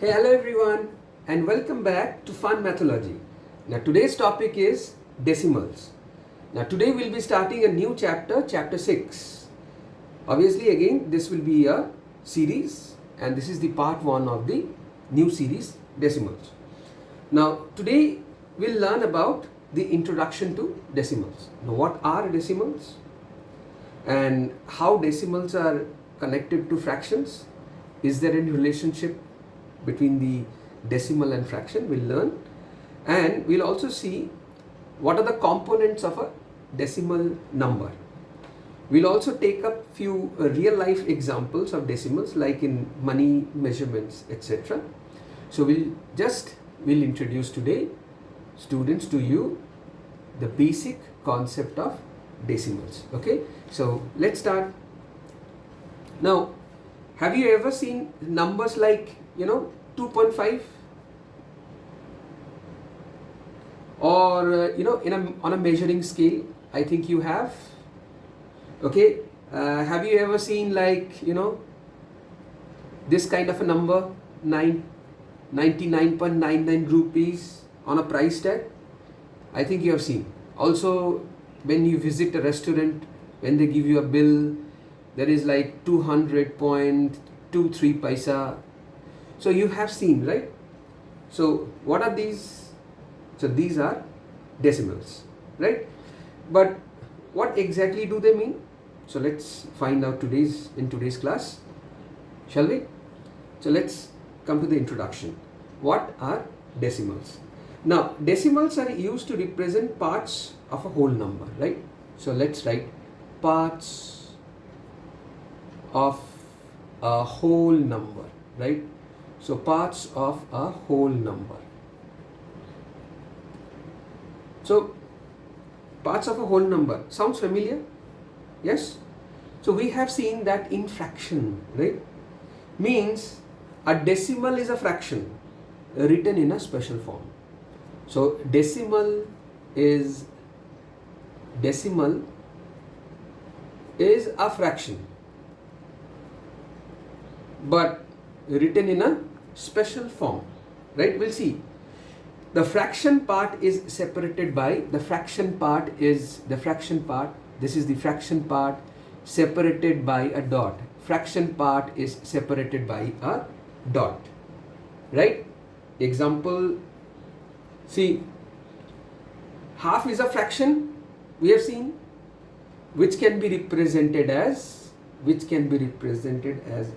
Hey, hello everyone, and welcome back to FunMathology. Now, today's topic is decimals. Now, today we'll be starting a new chapter, chapter 6. Obviously, again, this will be a series, and this is the part 1 of the new series, decimals. Now, today we'll learn about the introduction to decimals. Now, what are decimals? And how decimals are connected to fractions? Is there any relationship between the decimal and fraction? We'll learn, and we'll also see what are the components of a decimal number. We'll also take up few real life examples of decimals, like in money measurements, etc. So we'll introduce today, students, to you the basic concept of decimals. Okay, so let's start. Now, have you ever seen numbers like 2.5, or on a measuring scale? I think you have. Okay, have you ever seen this kind of a number, 99.99 rupees on a price tag? I think you have seen. Also, when you visit a restaurant, when they give you a bill, there is like 200.23 paise. So you have seen, right? So what are these? So these are decimals, right? But what exactly do they mean? So let's find out in today's class, shall we? So let's come to the introduction. What are decimals? Now, decimals are used to represent parts of a whole number, right? So let's write parts of a whole number, right? So parts of a whole number. So parts of a whole number sounds familiar? Yes? So we have seen that in fraction, right? Means a decimal is a fraction written in a special form. So decimal is a fraction, but written in a special form, right? We'll see. The fraction part is separated by this is the fraction part separated by a dot. Fraction part is separated by a dot, right? Example, see, half is a fraction, we have seen, which can be represented as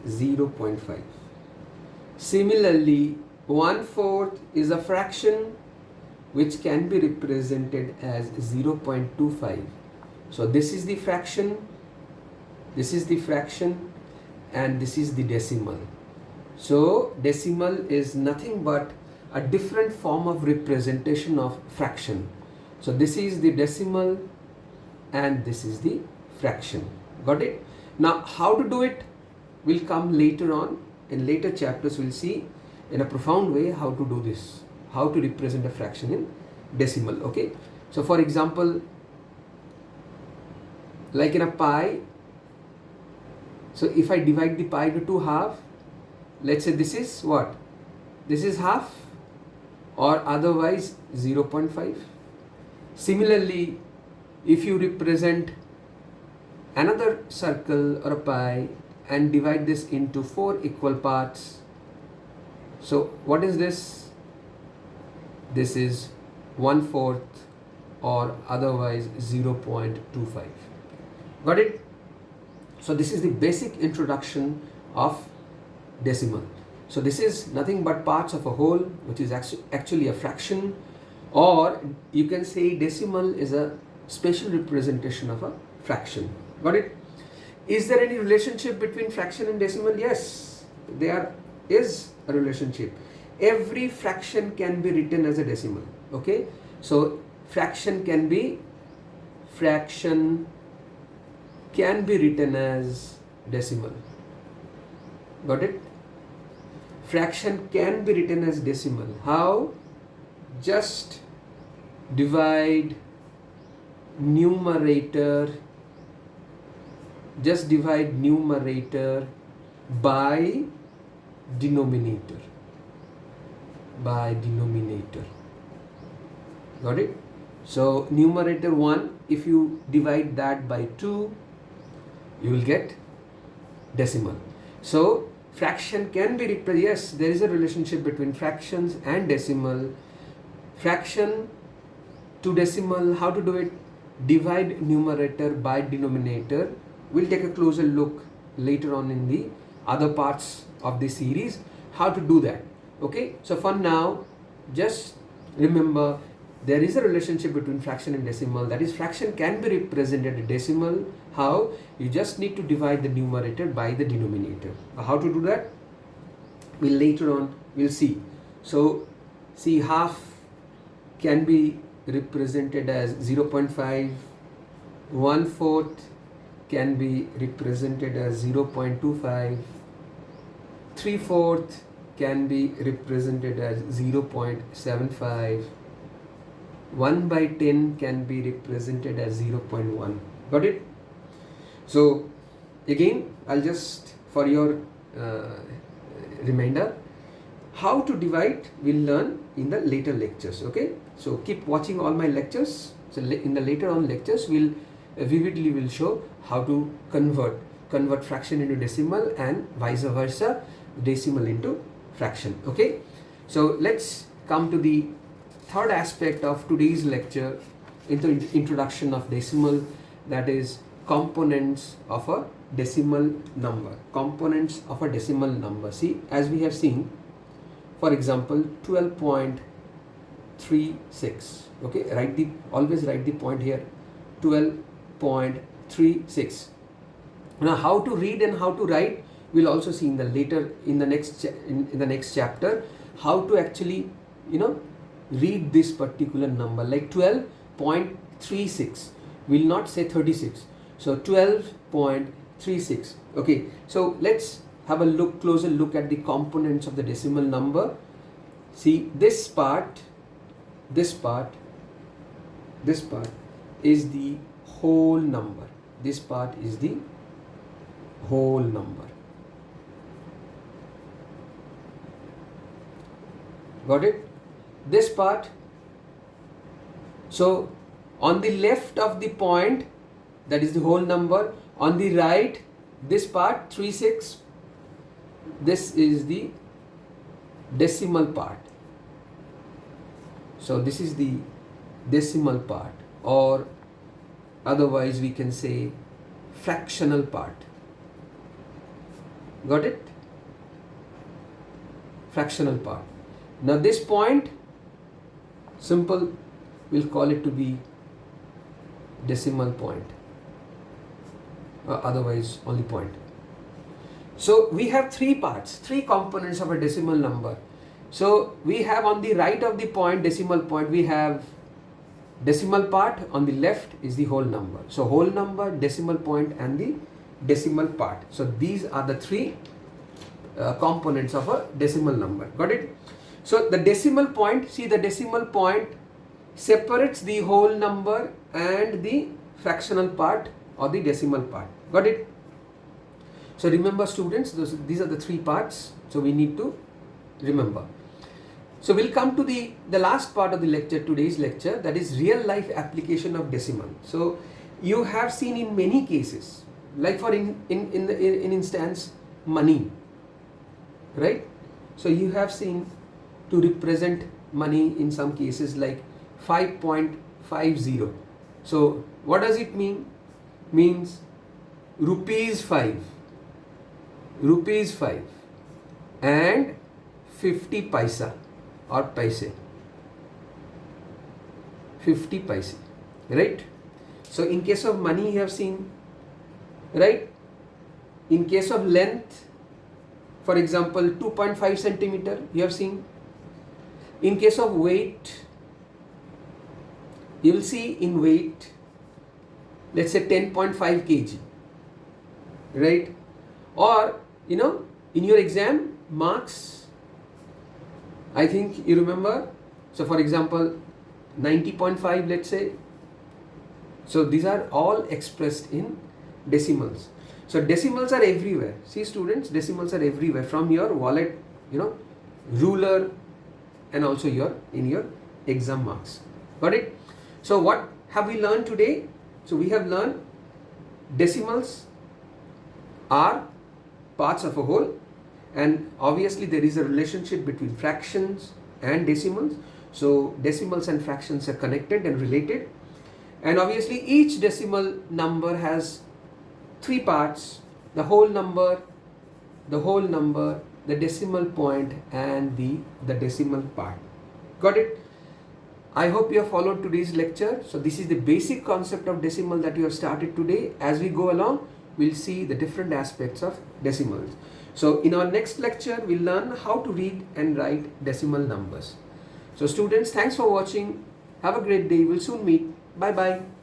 0.5. Similarly, 1/4 is a fraction which can be represented as 0.25. So this is the fraction, and this is the decimal. So decimal is nothing but a different form of representation of fraction. So this is the decimal and this is the fraction. Got it? Now, how to do it will come later on. In later chapters, we'll see in a profound way how to do this, how to represent a fraction in decimal. Okay, so for example, like in a pi, so if I divide the pi into 2 halves, let's say this is what? This is half, or otherwise 0.5. Similarly, if you represent another circle or a pi and divide this into 4 equal parts, so what is this? This is 1/4, or otherwise 0.25. Got it? So this is the basic introduction of decimal. So this is nothing but parts of a whole, which is actually a fraction, or you can say decimal is a special representation of a fraction. Got it? Is there any relationship between fraction and decimal? Yes, there is a relationship. Every fraction can be written as a decimal. Okay, so fraction can be written as decimal. Got it? Fraction can be written as decimal. How? Just divide numerator by denominator. by denominator. Got it? So numerator 1, if you divide that by 2, you will get decimal. So fraction can be represented. Yes, there is a relationship between fractions and decimal. Fraction to decimal, how to do it? Divide numerator by denominator. We'll take a closer look later on in the other parts of the series how to do that. Okay, so for now, just remember there is a relationship between fraction and decimal. That is, fraction can be represented as decimal. How? You just need to divide the numerator by the denominator. How to do that? Later on we'll see. So see, half can be represented as 0.5, 1/4 can be represented as 0.25, 3/4 can be represented as 0.75, 1/10 can be represented as 0.1. Got it? So again, I'll just, for your reminder, how to divide we'll learn in the later lectures. Okay, so keep watching all my lectures. So in the later on lectures, we'll vividly will show how to convert fraction into decimal and vice versa, decimal into fraction. Okay, so let's come to the third aspect of today's lecture, introduction of decimal, that is components of a decimal number. Components of a decimal number. See, as we have seen, for example, 12.36. Okay, always write the point here, 12.36. Now how to read and how to write we'll also see in the next chapter, how to actually read this particular number, like 12.36 will not say 36, so 12.36. okay, so let's have a closer look at the components of the decimal number. See, this part is the whole number. This part is the whole number. Got it? This part. So on the left of the point, that is the whole number. On the right, this part 36, this is the decimal part. So this is the decimal part, or otherwise we can say fractional part. Got it? Fractional part. Now this point, simple, we'll call it to be decimal point, otherwise only point. So we have three parts, three components of a decimal number. So we have on the right of the point, decimal point, we have decimal part. On the left is the whole number. So whole number, decimal point and the decimal part. So these are the three components of a decimal number. Got it? So the decimal point, see, the decimal point separates the whole number and the fractional part or the decimal part. Got it? So remember, students, these are the three parts. So we need to remember. So we'll come to the last part of the lecture, today's lecture, that is real life application of decimal. So you have seen in many cases, like for in instance money, right? So you have seen to represent money in some cases like 5.50. So what does it mean? Means rupees 5 and 50 paisa or paise, 50 paise, right? So in case of money you have seen, right? In case of length, for example 2.5 centimeter, you have seen. In case of weight, you will see in weight, let's say 10.5 kg, right? Or in your exam marks, I think you remember. So for example 90.5, let's say. So these are all expressed in decimals. So decimals are everywhere. See students, decimals are everywhere, from your wallet, ruler, and also in your exam marks. Got it? So what have we learned today? So we have learned decimals are parts of a whole, and obviously there is a relationship between fractions and decimals. So decimals and fractions are connected and related, and obviously each decimal number has three parts: the whole number, the decimal point, and the decimal part. Got it? I hope you have followed today's lecture. So this is the basic concept of decimal that you have started today. As we go along, we'll see the different aspects of decimals. So in our next lecture, we'll learn how to read and write decimal numbers. So students, thanks for watching. Have a great day. We'll soon meet. Bye bye.